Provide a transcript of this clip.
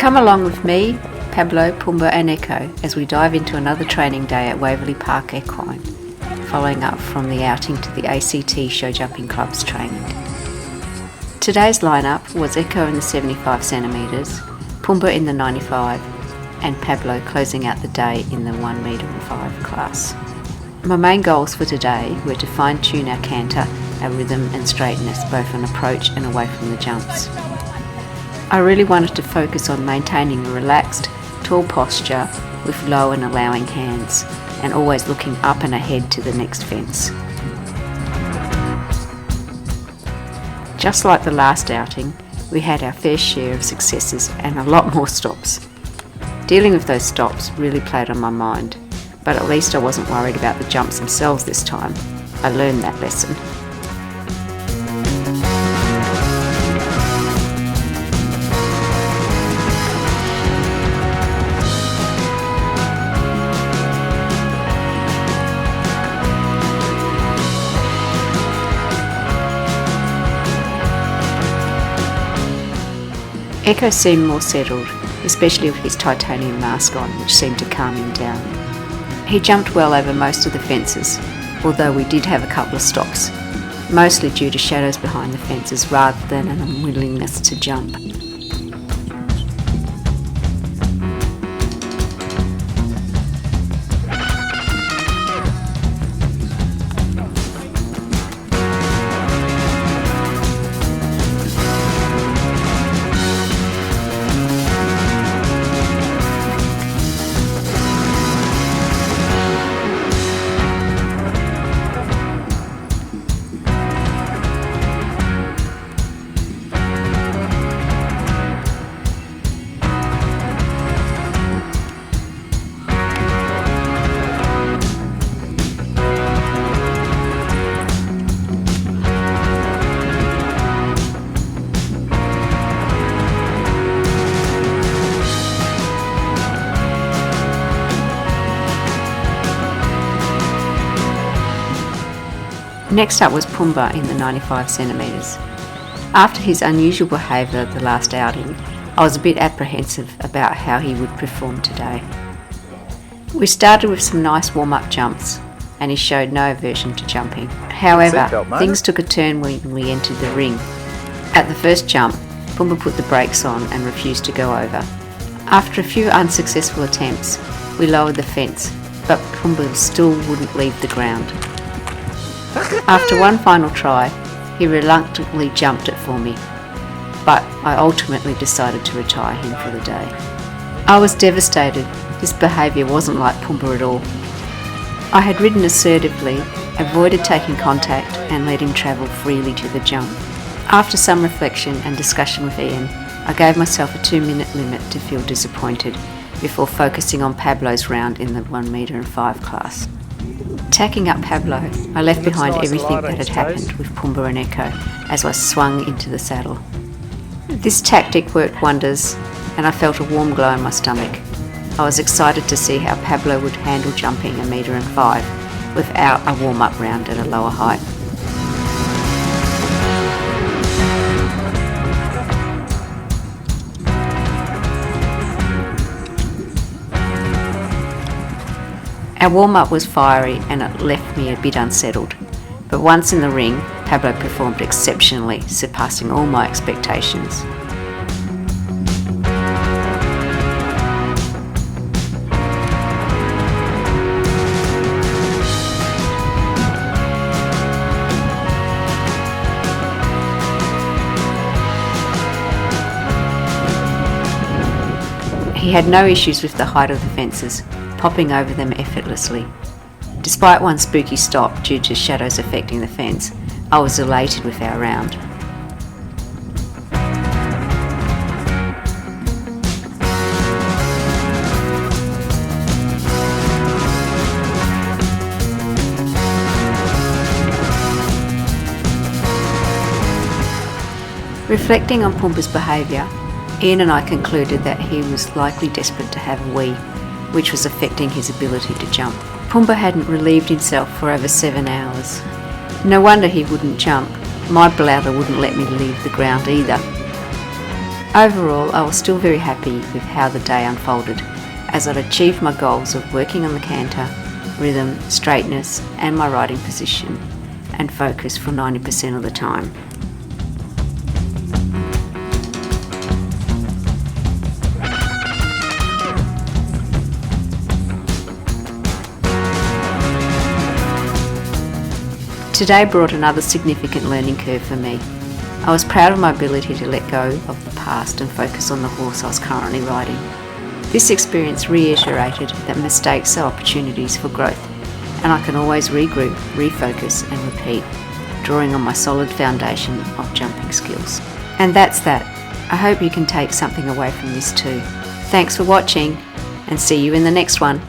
Come along with me, Pablo, Pumba and Echo as we dive into another training day at Waverley Park Equine, following up from the outing to the ACT Show Jumping Club's training. Today's lineup was Echo in the 75 centimetres, Pumba in the 95 and Pablo closing out the day in the 1 metre and 5 class. My main goals for today were to fine-tune our canter, our rhythm and straightness both on approach and away from the jumps. I really wanted to focus on maintaining a relaxed, tall posture with low and allowing hands and always looking up and ahead to the next fence. Just like the last outing, we had our fair share of successes and a lot more stops. Dealing with those stops really played on my mind, but at least I wasn't worried about the jumps themselves this time. I learned that lesson. Echo seemed more settled, especially with his titanium mask on, which seemed to calm him down. He jumped well over most of the fences, although we did have a couple of stops, mostly due to shadows behind the fences rather than an unwillingness to jump. Next up was Pumba in the 95 centimetres. After his unusual behaviour at the last outing, I was a bit apprehensive about how he would perform today. We started with some nice warm-up jumps and he showed no aversion to jumping. However, things took a turn when we entered the ring. At the first jump, Pumba put the brakes on and refused to go over. After a few unsuccessful attempts, we lowered the fence, but Pumba still wouldn't leave the ground. After one final try, he reluctantly jumped it for me, but I ultimately decided to retire him for the day. I was devastated. His behaviour wasn't like Pumba at all. I had ridden assertively, avoided taking contact and let him travel freely to the jump. After some reflection and discussion with Ian, I gave myself a 2-minute limit to feel disappointed before focusing on Pablo's round in the 1 metre and 5 class. Tacking up Pablo, I left behind everything that had happened with Pumba and Echo as I swung into the saddle. This tactic worked wonders and I felt a warm glow in my stomach. I was excited to see how Pablo would handle jumping 1 metre and 5 without a warm-up round at a lower height. Our warm-up was fiery and it left me a bit unsettled, but once in the ring, Pablo performed exceptionally, surpassing all my expectations. He had no issues with the height of the fences, popping over them effortlessly. Despite one spooky stop due to shadows affecting the fence, I was elated with our round. Reflecting on Pumba's behaviour, Ian and I concluded that he was likely desperate to have a wee, which was affecting his ability to jump. Pumba hadn't relieved himself for over 7 hours. No wonder he wouldn't jump. My bladder wouldn't let me leave the ground either. Overall, I was still very happy with how the day unfolded, as I'd achieved my goals of working on the canter, rhythm, straightness and my riding position and focus for 90% of the time. Today brought another significant learning curve for me. I was proud of my ability to let go of the past and focus on the horse I was currently riding. This experience reiterated that mistakes are opportunities for growth, and I can always regroup, refocus and repeat, drawing on my solid foundation of jumping skills. And that's that. I hope you can take something away from this too. Thanks for watching, and see you in the next one.